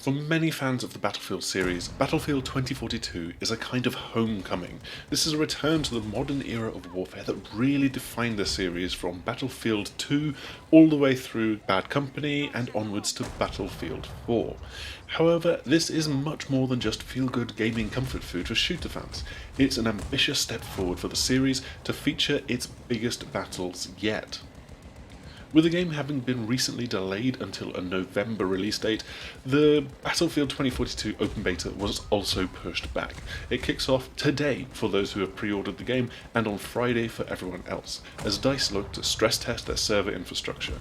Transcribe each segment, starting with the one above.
For many fans of the Battlefield series, Battlefield 2042 is a kind of homecoming. This is a return to the modern era of warfare that really defined the series from Battlefield 2 all the way through Bad Company and onwards to Battlefield 4. However, this is much more than just feel-good gaming comfort food for shooter fans. It's an ambitious step forward for the series to feature its biggest battles yet. With the game having been recently delayed until a November release date, the Battlefield 2042 open beta was also pushed back. It kicks off today for those who have pre-ordered the game and on Friday for everyone else, as DICE look to stress test their server infrastructure.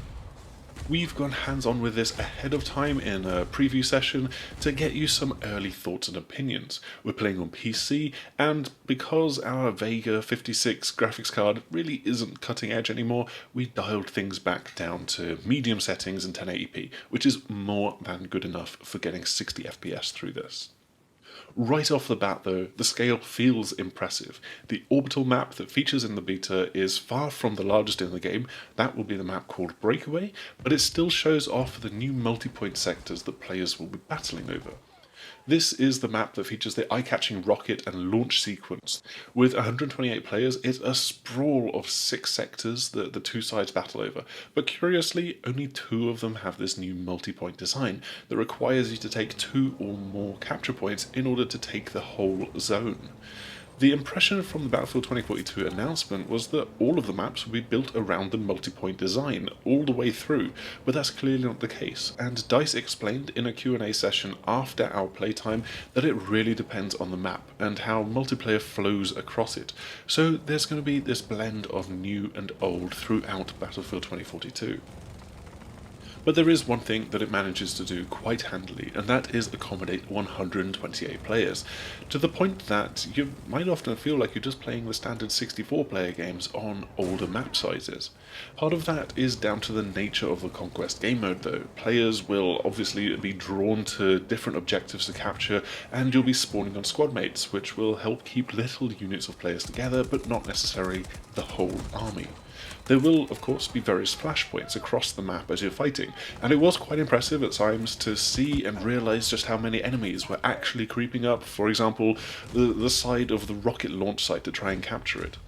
We've gone hands-on with this ahead of time in a preview session to get you some early thoughts and opinions. We're playing on PC, and because our Vega 56 graphics card really isn't cutting edge anymore, we dialed things back down to medium settings in 1080p, which is more than good enough for getting 60 FPS through this. Right off the bat though, the scale feels impressive. The Orbital map that features in the beta is far from the largest in the game. That will be the map called Breakaway, but it still shows off the new multi-point sectors that players will be battling over. This is the map that features the eye-catching rocket and launch sequence. With 128 players, it's a sprawl of 6 sectors that the two sides battle over, but curiously, only 2 of them have this new multi-point design that requires you to take 2 or more capture points in order to take the whole zone. The impression from the Battlefield 2042 announcement was that all of the maps would be built around the multi-point design all the way through, but that's clearly not the case, and DICE explained in a Q&A session after our playtime that it really depends on the map and how multiplayer flows across it, so there's going to be this blend of new and old throughout Battlefield 2042. But there is one thing that it manages to do quite handily, and that is accommodate 128 players, to the point that you might often feel like you're just playing the standard 64-player games on older map sizes. Part of that is down to the nature of the Conquest game mode though. Players will obviously be drawn to different objectives to capture, and you'll be spawning on squad mates, which will help keep little units of players together, but not necessarily the whole army. There will, of course, be various flashpoints across the map as you're fighting, and it was quite impressive at times to see and realise just how many enemies were actually creeping up, for example, the side of the rocket launch site to try and capture it.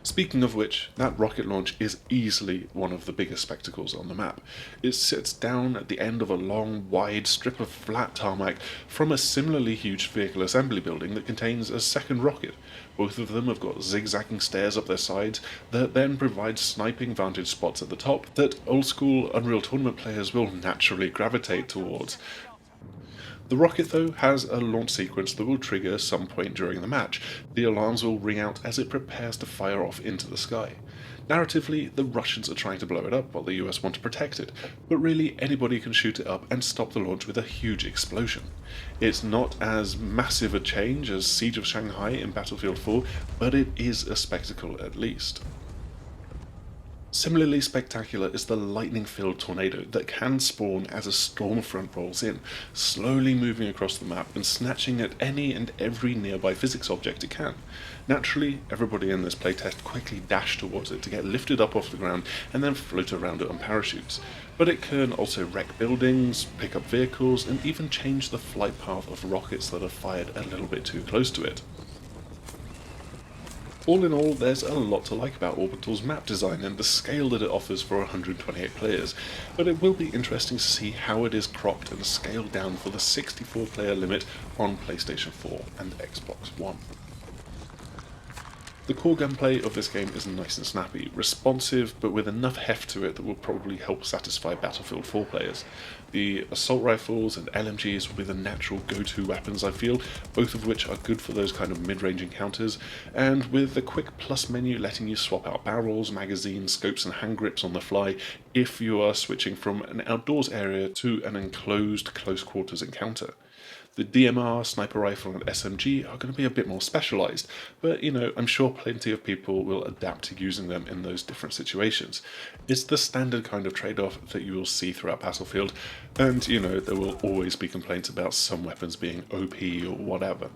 Speaking of which, that rocket launch is easily one of the biggest spectacles on the map. It sits down at the end of a long, wide strip of flat tarmac from a similarly huge vehicle assembly building that contains a second rocket. Both of them have got zigzagging stairs up their sides that then provide sniping vantage spots at the top that old-school Unreal Tournament players will naturally gravitate towards. The rocket, though, has a launch sequence that will trigger some point during the match. The alarms will ring out as it prepares to fire off into the sky. Narratively, the Russians are trying to blow it up while the US want to protect it, but really anybody can shoot it up and stop the launch with a huge explosion. It's not as massive a change as Siege of Shanghai in Battlefield 4, but it is a spectacle at least. Similarly spectacular is the lightning-filled tornado that can spawn as a storm front rolls in, slowly moving across the map and snatching at any and every nearby physics object it can. Naturally, everybody in this playtest quickly dash towards it to get lifted up off the ground and then float around it on parachutes. But it can also wreck buildings, pick up vehicles, and even change the flight path of rockets that are fired a little bit too close to it. All in all, there's a lot to like about Orbital's map design and the scale that it offers for 128 players, but it will be interesting to see how it is cropped and scaled down for the 64-player limit on PlayStation 4 and Xbox One. The core gunplay of this game is nice and snappy, responsive, but with enough heft to it that will probably help satisfy Battlefield 4 players. The assault rifles and LMGs will be the natural go-to weapons, I feel, both of which are good for those kind of mid-range encounters, and with the quick plus menu letting you swap out barrels, magazines, scopes and hand grips on the fly if you are switching from an outdoors area to an enclosed close quarters encounter. The DMR, sniper rifle and SMG are going to be a bit more specialised, but I'm sure plenty of people will adapt to using them in those different situations. It's the standard kind of trade-off that you will see throughout Battlefield, and there will always be complaints about some weapons being OP or whatever.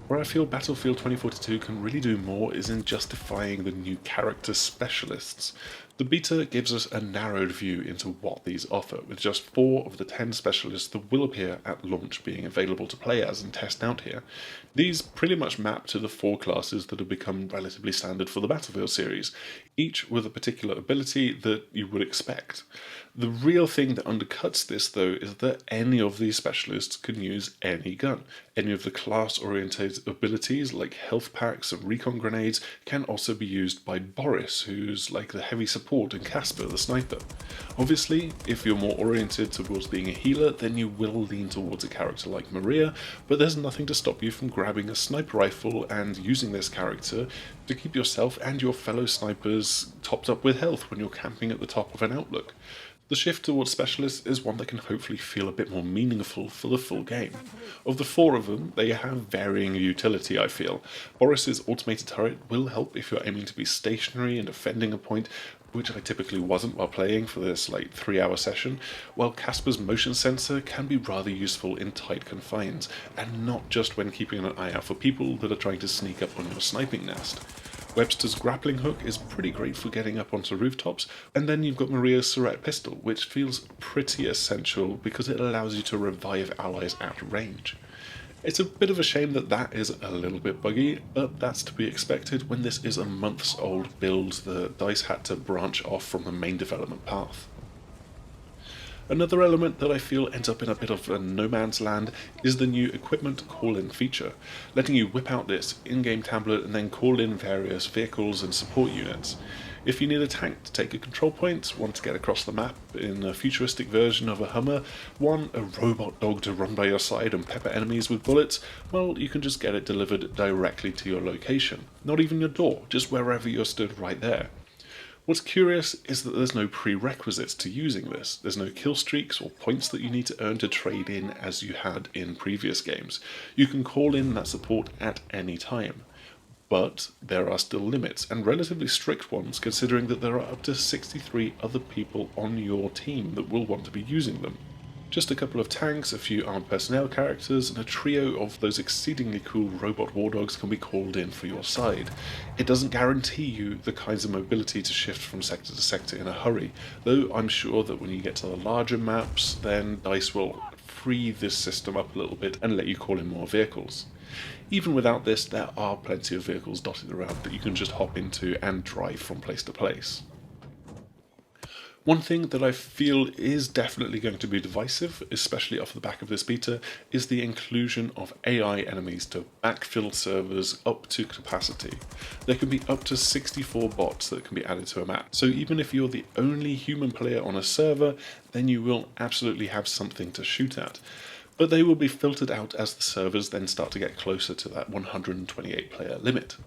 Where I feel Battlefield 2042 can really do more is in justifying the new character specialists. The beta gives us a narrowed view into what these offer, with just 4 of the 10 specialists that will appear at launch being available to play as and test out here. These pretty much map to the 4 classes that have become relatively standard for the Battlefield series, each with a particular ability that you would expect. The real thing that undercuts this, though, is that any of these specialists can use any gun. Any of the class-oriented abilities, like health packs and recon grenades, can also be used by Boris, who's like the heavy support, and Casper, the sniper. Obviously, if you're more oriented towards being a healer, then you will lean towards a character like Maria, but there's nothing to stop you from grabbing a sniper rifle and using this character to keep yourself and your fellow snipers topped up with health when you're camping at the top of an outlook. The shift towards specialists is one that can hopefully feel a bit more meaningful for the full game. Of the 4 of them, they have varying utility, I feel. Boris's automated turret will help if you're aiming to be stationary and defending a point, which I typically wasn't while playing for this 3-hour session, while Casper's motion sensor can be rather useful in tight confines, and not just when keeping an eye out for people that are trying to sneak up on your sniping nest. Webster's grappling hook is pretty great for getting up onto rooftops, and then you've got Maria's Surette pistol, which feels pretty essential because it allows you to revive allies at range. It's a bit of a shame that that is a little bit buggy, but that's to be expected when this is a months old build that DICE had to branch off from the main development path. Another element that I feel ends up in a bit of a no man's land is the new equipment call-in feature, letting you whip out this in-game tablet and then call in various vehicles and support units. If you need a tank to take a control point, want to get across the map in a futuristic version of a Hummer, want a robot dog to run by your side and pepper enemies with bullets, well, you can just get it delivered directly to your location. Not even your door, just wherever you're stood right there. What's curious is that there's no prerequisites to using this. There's no kill streaks or points that you need to earn to trade in as you had in previous games. You can call in that support at any time. But there are still limits, and relatively strict ones, considering that there are up to 63 other people on your team that will want to be using them. Just a couple of tanks, a few armed personnel characters, and a trio of those exceedingly cool robot war dogs can be called in for your side. It doesn't guarantee you the kinds of mobility to shift from sector to sector in a hurry, though I'm sure that when you get to the larger maps, then DICE will free this system up a little bit and let you call in more vehicles. Even without this, there are plenty of vehicles dotted around that you can just hop into and drive from place to place. One thing that I feel is definitely going to be divisive, especially off the back of this beta, is the inclusion of AI enemies to backfill servers up to capacity. There can be up to 64 bots that can be added to a map, so even if you're the only human player on a server, then you will absolutely have something to shoot at. But they will be filtered out as the servers then start to get closer to that 128 player limit.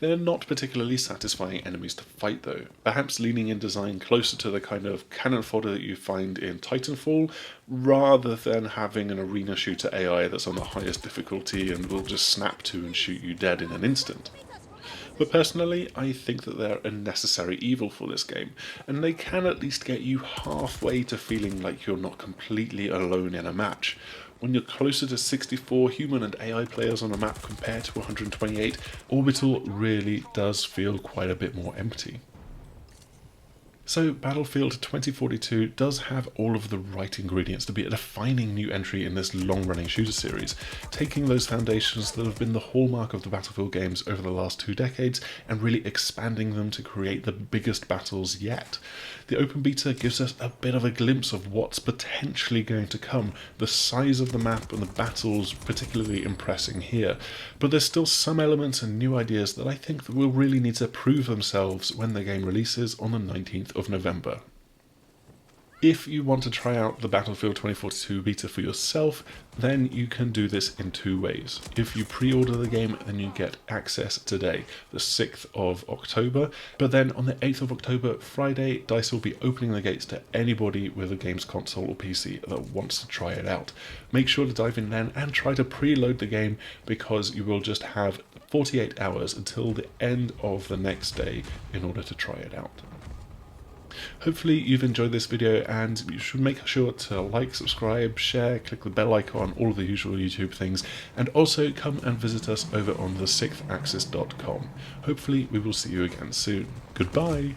They're not particularly satisfying enemies to fight though, perhaps leaning in design closer to the kind of cannon fodder that you find in Titanfall, rather than having an arena shooter AI that's on the highest difficulty and will just snap to and shoot you dead in an instant. But personally, I think that they're a necessary evil for this game, and they can at least get you halfway to feeling like you're not completely alone in a match. When you're closer to 64 human and AI players on a map compared to 128, Orbital really does feel quite a bit more empty. So Battlefield 2042 does have all of the right ingredients to be a defining new entry in this long-running shooter series, taking those foundations that have been the hallmark of the Battlefield games over the last 2 decades and really expanding them to create the biggest battles yet. The open beta gives us a bit of a glimpse of what's potentially going to come, the size of the map and the battles particularly impressing here, but there's still some elements and new ideas that I think that will really need to prove themselves when the game releases on the 19th of November. If you want to try out the Battlefield 2042 beta for yourself, then you can do this in 2 ways. If you pre-order the game, then you get access today, the 6th of October, but then on the 8th of October, Friday, DICE will be opening the gates to anybody with a games console or PC that wants to try it out. Make sure to dive in then and try to preload the game, because you will just have 48 hours until the end of the next day in order to try it out. Hopefully you've enjoyed this video, and you should make sure to like, subscribe, share, click the bell icon, all of the usual YouTube things, and also come and visit us over on the 6thaxis.com. Hopefully we will see you again soon. Goodbye!